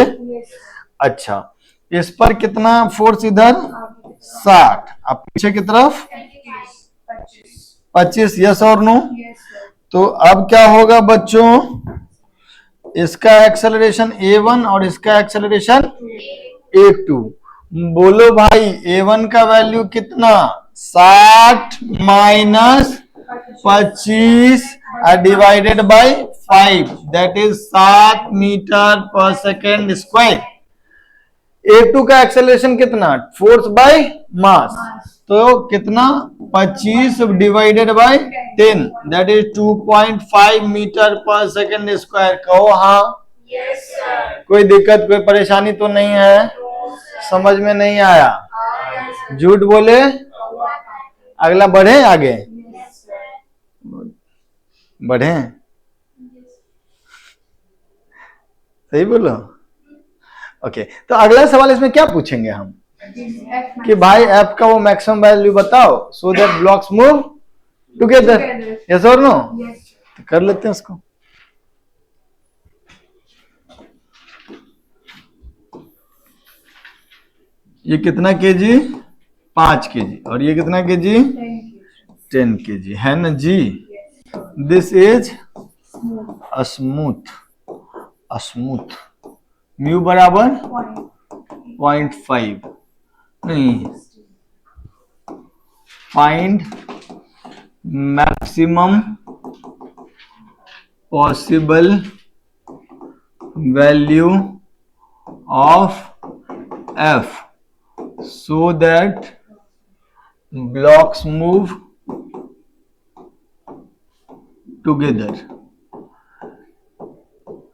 अच्छा। इस पर कितना फोर्स? इधर 60, अब पीछे की तरफ 25। यस और नो? तो अब क्या होगा बच्चों? इसका एक्सेलरेशन A1 और इसका एक्सेलरेशन A2। बोलो भाई, A1 का वैल्यू कितना? 60 minus 25 divided by 5 that is 7 metre पर सेकेंड स्क्वायर। A2 का एक्सेलरेशन कितना? Force by mass. तो कितना? 25 divided by 10 that is 2.5 metre पर सेकेंड स्क्वायर। कहो हाँ। yes, कोई दिक्कत, कोई परेशानी तो नहीं है? समझ में नहीं आया? झूठ बोले? अगला बढ़े आगे? बढ़े? सही बोलो। ओके, तो अगला सवाल इसमें क्या पूछेंगे हम कि भाई F का वो मैक्सिमम वैल्यू बताओ so that blocks move together. Yes और नो? तो कर लेते हैं उसको। ये कितना केजी? 5 केजी। और ये कितना केजी? 10 केजी, है ना जी? This is smooth. म्यू बराबर 0.5। नहीं, find maximum possible value of F so that blocks move together।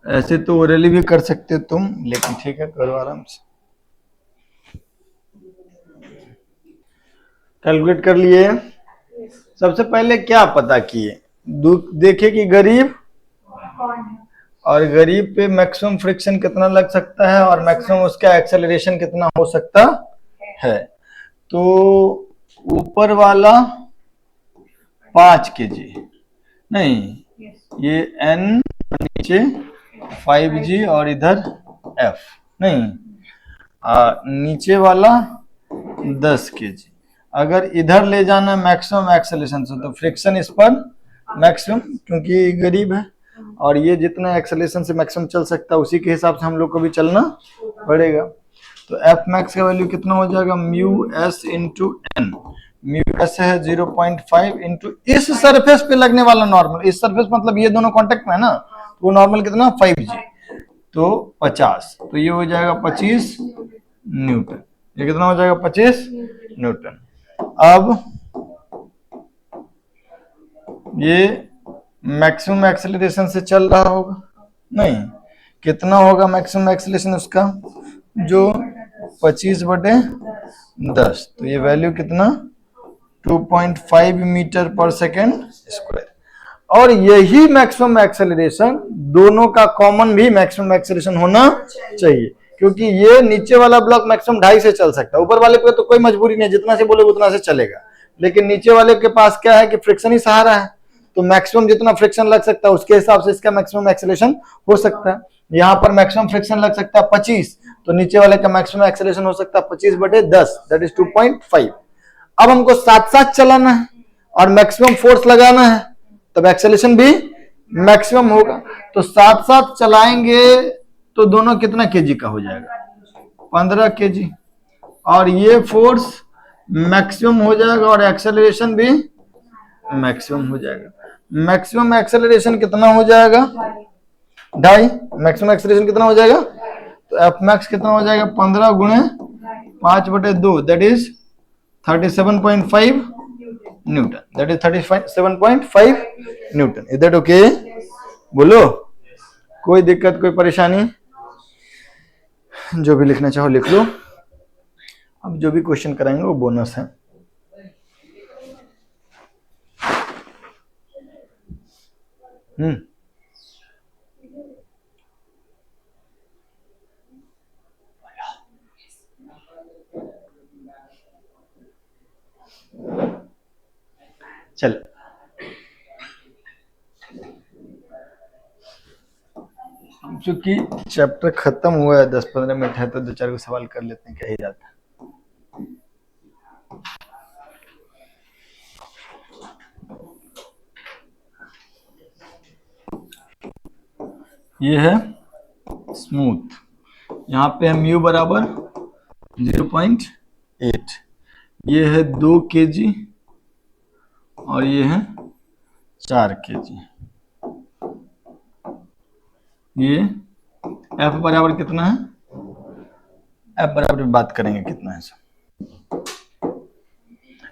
ऐसे तो ओरली भी कर सकते तुम, लेकिन ठीक है, करो आराम से। कैलकुलेट कर लिए? सबसे पहले क्या पता किए? देखे कि गरीब और गरीब पे मैक्सिमम फ्रिक्शन कितना लग सकता है और मैक्सिमम उसका एक्सेलरेशन कितना हो सकता है। तो ऊपर वाला 5 केजी, नहीं ये N, नीचे 5G और इधर F, नहीं नीचे वाला 10 केजी। अगर इधर ले जाना मैक्सिमम एक्सेलरेशन से तो फ्रिक्शन इस पर मैक्सिमम, क्योंकि गरीब है और ये जितना एक्सेलरेशन से मैक्सिमम चल सकता है उसी के हिसाब से हम लोग को भी चलना पड़ेगा। तो एफ मैक्स का वैल्यू कितना हो जाएगा, mu S into N. Mu S है 0.5 इंटू इस सरफेस पे लगने वाला नॉर्मल, इस सरफेस मतलब ये दोनों कांटेक्ट में है ना, तो वो नॉर्मल कितना 5G, तो 50, तो ये हो जाएगा 25 न्यूटन। ये कितना हो जाएगा 25 न्यूटन। अब ये मैक्सिमम एक्सेलरेशन से चल रहा होगा, नहीं, कितना होगा मैक्सिमम एक्सेलरेशन उसका, जो 25/10, तो ये वैल्यू कितना 2.5 मीटर पर सेकेंड स्क्वायर। और यही मैक्सिमम एक्सेलरेशन दोनों का कॉमन भी मैक्सिमम एक्सेलरेशन होना चाहिए, क्योंकि ये नीचे वाला ब्लॉक मैक्सिमम 2.5 से चल सकता है, ऊपर वाले पे तो कोई मजबूरी नहीं, जितना से बोले उतना से चलेगा, लेकिन नीचे वाले के पास क्या है कि फ्रिक्शन ही सहारा है, तो मैक्सिमम जितना फ्रिक्शन लग सकता है उसके हिसाब से इसका मैक्सिमम एक्सेलरेशन हो सकता है। यहाँ पर मैक्सिमम फ्रिक्शन लग सकता है 25, तो नीचे वाले का मैक्सिमम एक्सेलरेशन हो सकता है 25/10, दैट इज 2.5। अब हमको साथ साथ चलाना है और मैक्सिमम फोर्स लगाना है, तब एक्सेलरेशन भी मैक्सिमम होगा। तो साथ साथ चलाएंगे तो दोनों कितना केजी का हो जाएगा, 15 केजी, और ये फोर्स मैक्सिमम हो जाएगा और एक्सेलरेशन भी मैक्सिमम हो जाएगा। मैक्सिमम एक्सेलरेशन कितना हो जाएगा 2.5, मैक्सिमम एक्सेलरेशन कितना हो जाएगा, तो एफ मैक्स कितना हो जाएगा 15 गुणे 5/2, that is 37.5 Newton, that is 37.5 Newton. Is that okay? बोलो, कोई दिक्कत कोई परेशानी? जो भी लिखना चाहो लिख लो। अब जो भी क्वेश्चन कराएंगे वो बोनस है। चल, चूंकि चैप्टर खत्म हुआ है, 10-15 मिनट है, तो 2-4 को सवाल कर लेते हैं, क्या ही जाता है। ये है स्मूथ, यहाँ पे है म्यू बराबर 0.8, ये है 2 kg और ये है 4 kg। ये एफ बराबर कितना है, एफ बराबर बात करेंगे कितना है सब,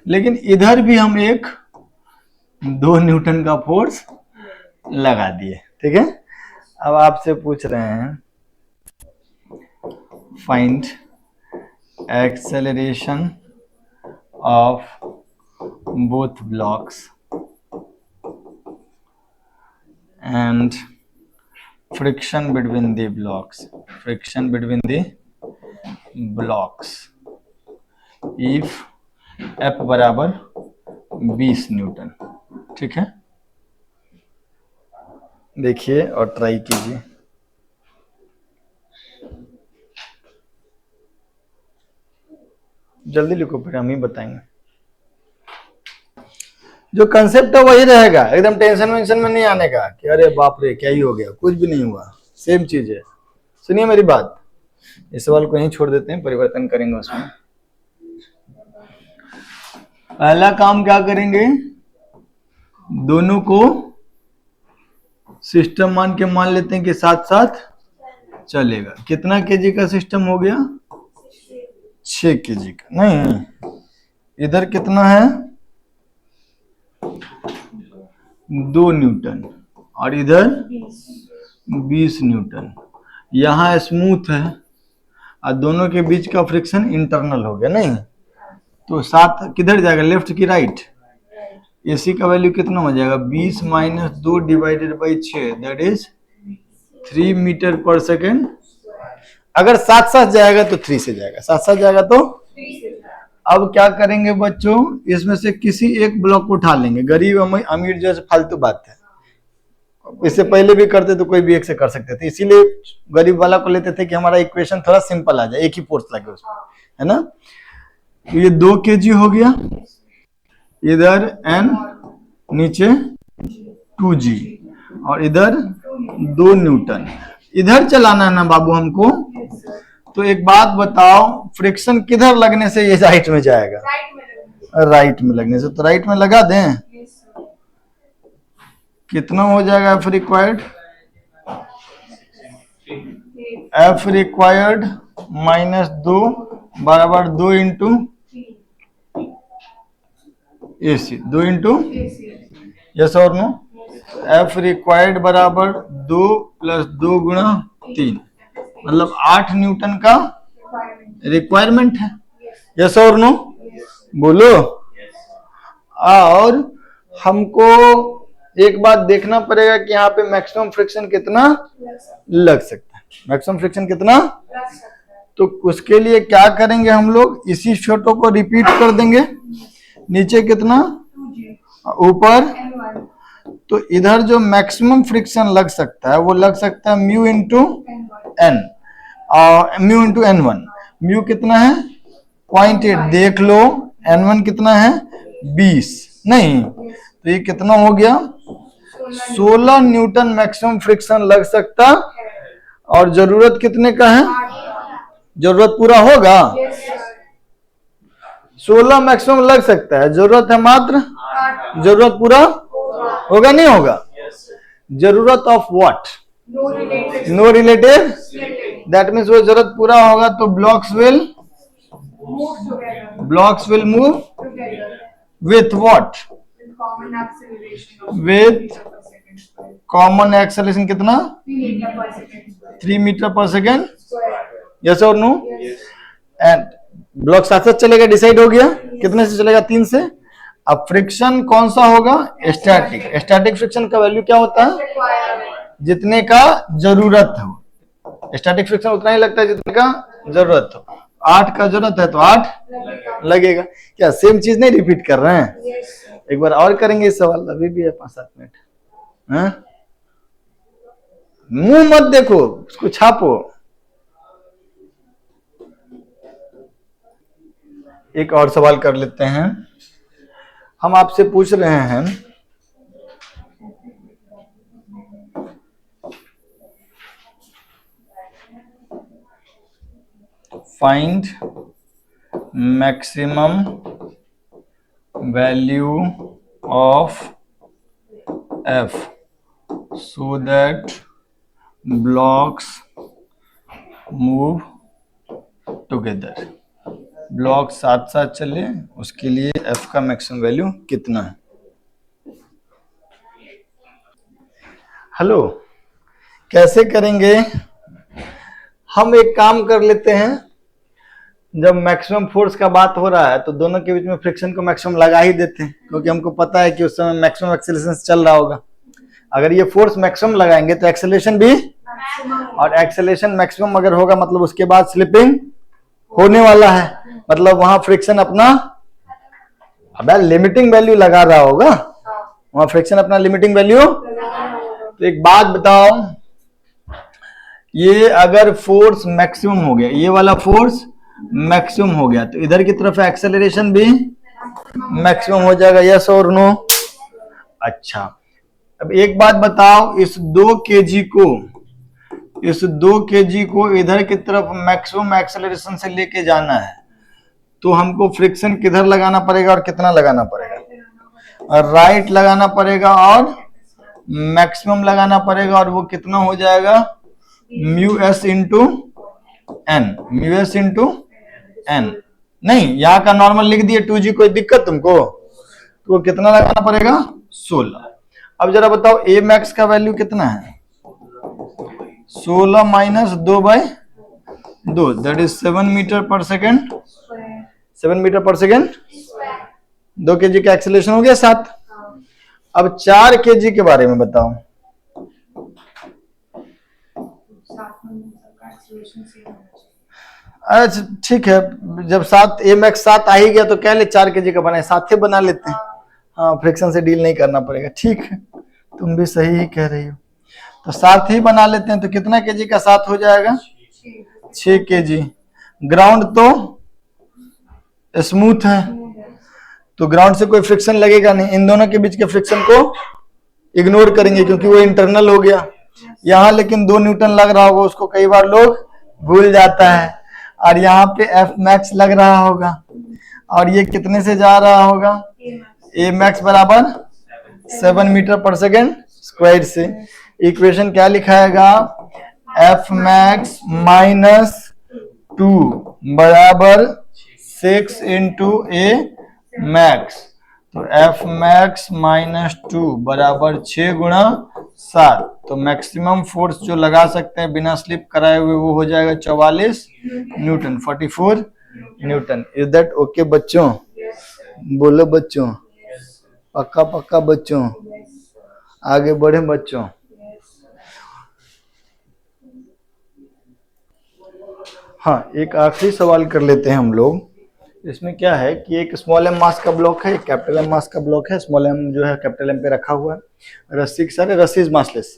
लेकिन इधर भी हम एक 2 न्यूटन का फोर्स लगा दिए, ठीक है। अब आपसे पूछ रहे हैं find acceleration of both blocks and friction between the blocks, friction between the blocks if F बराबर 20 न्यूटन, ठीक है। देखिए और ट्राई कीजिए। जल्दी लिखो, फिर हम ही बताएंगे। जो कंसेप्ट है वही रहेगा, एकदम टेंशन वेंशन में नहीं आने का कि अरे बाप रे क्या ही हो गया, कुछ भी नहीं हुआ, सेम चीज है। सुनिए मेरी बात, इस सवाल को यहीं छोड़ देते हैं, परिवर्तन करेंगे उसमें। पहला काम क्या करेंगे, दोनों को सिस्टम मान के मान लेते हैं कि साथ साथ चलेगा। कितना केजी का सिस्टम हो गया, 6 केजी का। नहीं, इधर कितना है 2 न्यूटन और इधर 20 न्यूटन। यहाँ स्मूथ है और दोनों के बीच का फ्रिक्शन इंटरनल हो गया, नहीं तो साथ किधर जाएगा, लेफ्ट की राइट। एसी का वैल्यू कितना हो जाएगा, 20 - 2 / 6, दैट इज 3 मीटर पर सेकेंड। अगर साथ साथ जाएगा तो 3 से जाएगा, साथ साथ जाएगा तो। अब क्या करेंगे बच्चों, इसमें से किसी एक ब्लॉक को उठा लेंगे। गरीब अमीर जैसे फालतू बात है, इससे पहले भी करते तो कोई भी एक से कर सकते थे, इसीलिए गरीब वाला को लेते थे कि हमारा इक्वेशन थोड़ा सिंपल आ जाए, एक ही फोर्स लगे उसमें, है ना। ये 2 kg हो गया, इधर n नीचे 2G और इधर 2 न्यूटन। इधर चलाना है ना बाबू हमको। तो एक बात बताओ, फ्रिक्शन किधर लगने से ये राइट में जाएगा? राइट में लगने से। तो राइट में लगा दें। कितना हो जाएगा एफ रिक्वायर्ड? एफ रिक्वायर्ड -2 बराबर 2 इंटू AC, 2 इंटू यस और नो। एफ रिक्वायर्ड बराबर 2 + 2 गुणा 3, मतलब 8 न्यूटन का रिक्वायरमेंट है। यस और नो बोलो। और हमको एक बात देखना पड़ेगा कि यहाँ पे मैक्सिमम फ्रिक्शन कितना लग सकता है। मैक्सिमम फ्रिक्शन कितना? तो उसके लिए क्या करेंगे हम लोग, इसी फोटो को रिपीट कर देंगे। नीचे कितना, ऊपर। तो इधर जो मैक्सिमम फ्रिक्शन लग सकता है वो लग सकता है mu into N, mu into N1। Mu कितना है? 0.8। देख लो N1 कितना है? 20। नहीं तो ये कितना हो गया? 16 न्यूटन मैक्सिमम फ्रिक्शन लग सकता। और जरूरत कितने का है? जरूरत पूरा होगा? 16 मैक्सिमम लग सकता है, जरूरत है मात्र। जरूरत पूरा होगा नहीं होगा? जरूरत of what? No relative. That means वो जरूरत पूरा होगा तो blocks will move with what? With common acceleration कितना? 3 मीटर पर सेकेंड। यस और नो? एंड ब्लॉक साथ साथ चलेगा, डिसाइड हो गया। कितने से चलेगा? 3 से। अब फ्रिक्शन कौन सा होगा? स्टैटिक। स्टैटिक फ्रिक्शन का वैल्यू क्या होता है? जितने का जरूरत हो। स्टैटिक फ्रिक्शन उतना ही लगता है जितने का जरूरत हो। 8 का जरूरत है तो 8 लगेगा। क्या सेम चीज नहीं रिपीट कर रहे हैं? एक बार और करेंगे इस सवाल, अभी भी है 5-7 मिनट। मुंह मत देखो, उसको छापो। एक और सवाल कर लेते हैं। हम आपसे पूछ रहे हैं, find maximum value of F so that blocks move together। Block साथ साथ चले, उसके लिए F का मैक्सिमम वैल्यू कितना है? हेलो, कैसे करेंगे? हम एक काम कर लेते हैं, जब मैक्सिमम फोर्स का बात हो रहा है तो दोनों के बीच में फ्रिक्शन को मैक्सिमम लगा ही देते हैं, क्योंकि हमको पता है कि उस समय मैक्सिमम एक्सेलरेशन चल रहा होगा। अगर ये फोर्स मैक्सिमम लगाएंगे तो एक्सेलरेशन भी, और एक्सेलरेशन मैक्सिमम अगर होगा मतलब उसके बाद स्लिपिंग होने वाला है, मतलब वहां फ्रिक्शन अपना लिमिटिंग वैल्यू लगा रहा होगा। वहां फ्रिक्शन अपना लिमिटिंग वैल्यू। तो एक बात बताओ, ये अगर फोर्स मैक्सिमम हो गया, ये वाला फोर्स मैक्सिमम हो गया, तो इधर की तरफ एक्सेलरेशन भी मैक्सिमम हो जाएगा। यस और नो? अच्छा, अब एक बात बताओ, इस 2 kg को इधर की तरफ मैक्सिमम एक्सेलरेशन से लेके जाना है, तो हमको फ्रिक्शन किधर लगाना पड़ेगा और कितना लगाना पड़ेगा? और राइट लगाना पड़ेगा और मैक्सिमम लगाना पड़ेगा, और वो कितना हो जाएगा? μs into N. μs into N. नहीं, यहाँ का नॉर्मल लिख दिए 2g, कोई दिक्कत तुमको? तो वो कितना लगाना पड़ेगा? 16। अब जरा बताओ ए मैक्स का वैल्यू कितना है? 16 - 2/2, दैट इज 7 मीटर पर सेकेंड। 7 मीटर पर सेकेंड। 2 kg का एक्सेलरेशन हो गया 7। अब 4 kg के बारे में बताओ। अच्छा ठीक है, जब 7 ए मैक्स 7 आ ही गया तो कह ले 4 kg का बनाए, 7 ही बना लेते हैं। हाँ, फ्रिक्शन से डील नहीं करना पड़ेगा। ठीक है, तुम भी सही ही कह रही हो, तो 7 ही बना लेते हैं। तो कितना kg का 7 हो जाएगा? 6 kg। ग्राउंड तो स्मूथ है, तो ग्राउंड से कोई फ्रिक्शन लगेगा नहीं। इन दोनों के बीच के फ्रिक्शन को इग्नोर करेंगे क्योंकि वो इंटरनल हो गया। यहाँ लेकिन 2 न्यूटन लग रहा होगा, उसको कई बार लोग भूल जाता है। और यहाँ पे एफ मैक्स लग रहा होगा, और ये कितने से जा रहा होगा, ए मैक्स बराबर 7 मीटर पर सेकेंड स्क्वायर से। इक्वेशन क्या लिखाएगा, एफ मैक्स माइनस 2 बराबर 6 इंटू ए मैक्स। तो एफ मैक्स माइनस 2 बराबर 6 गुणा 7। तो मैक्सिमम फोर्स जो लगा सकते हैं बिना स्लिप कराए हुए वो हो जाएगा 44 Newton, 44 Newton. Is that okay बच्चों? बोलो बच्चों, पक्का पक्का बच्चों, आगे बढ़े बच्चों। हाँ, एक आखिरी सवाल कर लेते हैं हम लोग। इसमें क्या है कि एक स्मॉल एम मास का ब्लॉक है, एक कैपिटल एम मास का ब्लॉक है। स्मॉल एम जो है कैपिटल एम पे रखा हुआ है, रस्सी के सहारे, रस्सी इज मासलेस,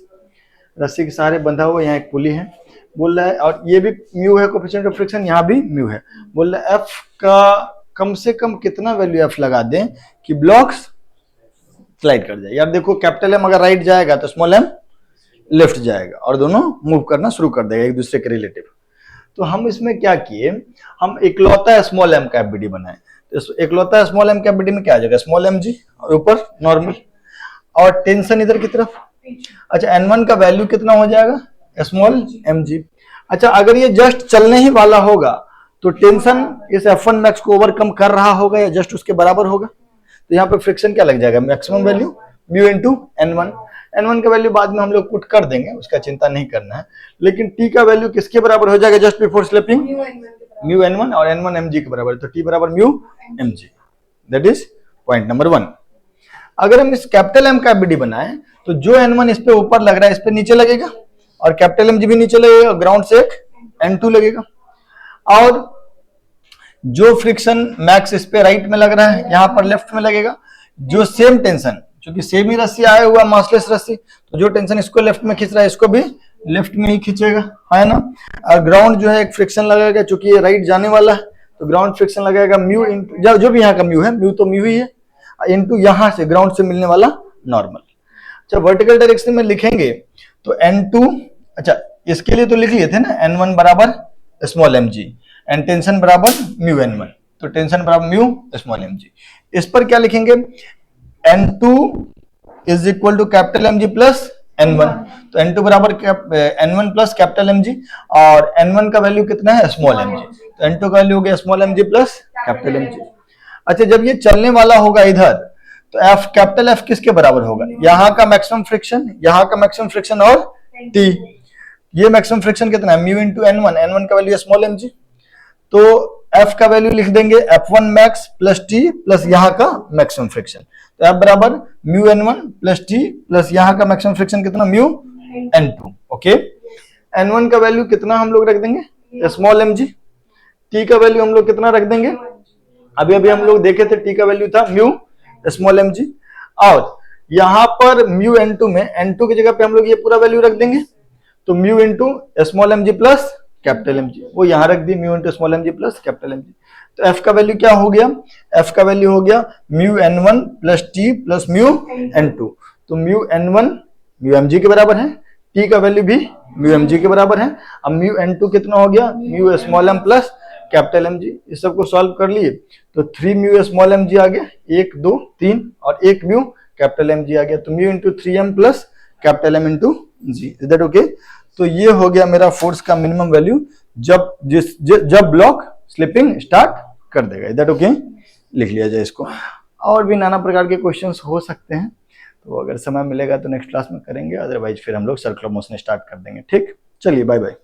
रस्सी के सहारे बंधा हुआ। यहाँ एक पुली है, बोल रहा है, और ये भी म्यू है कोएफिशिएंट ऑफ फ्रिक्शन, यहाँ भी म्यू है। बोल रहा है एफ का कम से कम कितना वैल्यू एफ लगा दें कि ब्लॉक्स स्लाइड कर जाए। यार देखो, कैपिटल एम अगर राइट जाएगा तो स्मॉल एम लेफ्ट जाएगा, और दोनों मूव करना शुरू कर देगा एक दूसरे के रिलेटिव। तो हम इसमें क्या किए, हम इकलौता स्मॉल एम का एफबीडी बनाए। तो इकलौता स्मॉल एम का एफबीडी में क्या आ जाएगा, स्मॉल एम जी और ऊपर नॉर्मल, और टेंशन इधर की तरफ। अच्छा, N1 का वैल्यू कितना हो जाएगा, स्मॉल एम जी। अच्छा, अगर ये जस्ट चलने ही वाला होगा तो टेंशन इस F1 मैक्स को ओवरकम कर रहा होगा या जस्ट उसके बराबर होगा। तो यहाँ पे फ्रिक्शन क्या लग जाएगा, maximum value mu into N1। N1 का वैल्यू बाद में हम लोग पुट कर देंगे, उसका चिंता नहीं करना है। लेकिन T का वैल्यू किसके बराबर हो जाएगा just before slipping, mu N1, और N1 mg के बराबर। तो T बराबर mu mg, that is point number 1। अगर हम इस कैपिटल M का एफबीडी बनाए तो जो N1 इस पे ऊपर लग रहा है इस पे नीचे लगेगा, और कैपिटल MG भी नीचे लगेगा, ग्राउंड से एक N2 लगेगा। और जो फ्रिक्शन मैक्स इस पे राइट में लग रहा है यहाँ पर लेफ्ट में लगेगा। जो सेम टेंशन, क्योंकि सेम ही रस्सी आया हुआ मासलेस रस्सी, तो जो टेंशन इसको लेफ्ट में खींच रहा है इसको भी लेफ्ट में ही खींचेगा, है ना। और ग्राउंड जो है एक फ्रिक्शन लगेगा, चूंकि ये राइट जाने वाला है तो ग्राउंड फ्रिक्शन लगेगा म्यू इंटू, जो भी यहाँ का म्यू है, म्यू तो म्यू ही है, इंटू यहाँ से ग्राउंड से मिलने वाला नॉर्मल। अच्छा, वर्टिकल डायरेक्शन में लिखेंगे तो N2, अच्छा इसके लिए तो लिख लिए थे ना, N1 बराबर small M G, and tension बराबर म्यू N1, तो टेंशन बराबर म्यू स्मॉल एम जी। इस पर क्या लिखेंगे, N2 is equal to capital M G plus N1। तो N2 बराबर N1 प्लस कैपिटल एम जी, और N1 का वैल्यू कितना है, स्मॉल एम जी। तो N2 का वैल्यू हो गया small M G plus capital M G. अच्छा, जब ये चलने वाला होगा इधर तो F कैपिटल F किसके बराबर होगा, यहाँ का मैक्सिमम फ्रिक्शन, यहाँ का मैक्सिमम फ्रिक्शन और T। ये मैक्सिमम फ्रिक्शन कितना है, म्यू इंटू N1, N1 का वैल्यू स्मॉल एम जी। तो F का वैल्यू लिख देंगे F1 max plus T plus यहाँ का मैक्सिमम फ्रिक्शन। तो F बराबर mu N1 plus T plus यहाँ का मैक्सिमम फ्रिक्शन कितना, म्यू N2। ओके, N1 का वैल्यू कितना हम लोग रख देंगे, स्मॉल एम जी। T का वैल्यू हम लोग कितना रख देंगे, अभी अभी हम लोग देखे थे T का वैल्यू था म्यू स्मॉल एम जी। और यहाँ पर म्यू N2 में N2 की जगह पे हम लोग ये पूरा वैल्यू रख देंगे, तो mu into small M G plus capital M G, वो यहाँ रख दी, mu into small M G plus capital M G. तो F का वैल्यू क्या हो गया, F का वैल्यू हो गया mu N1 plus T plus mu N2। तो म्यू N1 म्यू mg के बराबर है, T का वैल्यू भी म्यू mg के बराबर है। अब म्यू N2 कितना हो गया, mu small M plus capital M G. इस सबको सॉल्व कर लिए तो 3 म्यू स्मॉल एम जी आ गया, 1 2 3, और 1 म्यू कैपिटल एम जी आ गया। तो mu into 3m plus capital M into G, is that okay. तो ये हो गया मेरा फोर्स का मिनिमम वैल्यू जब ब्लॉक स्लिपिंग स्टार्ट कर देगा, इज दैट ओके। लिख लिया जाए इसको। और भी नाना प्रकार के क्वेश्चंस हो सकते हैं, तो अगर समय मिलेगा तो नेक्स्ट क्लास में करेंगे, अदरवाइज फिर हम लोग सर्कुलर मोशन स्टार्ट कर देंगे। ठीक, चलिए बाय बाय।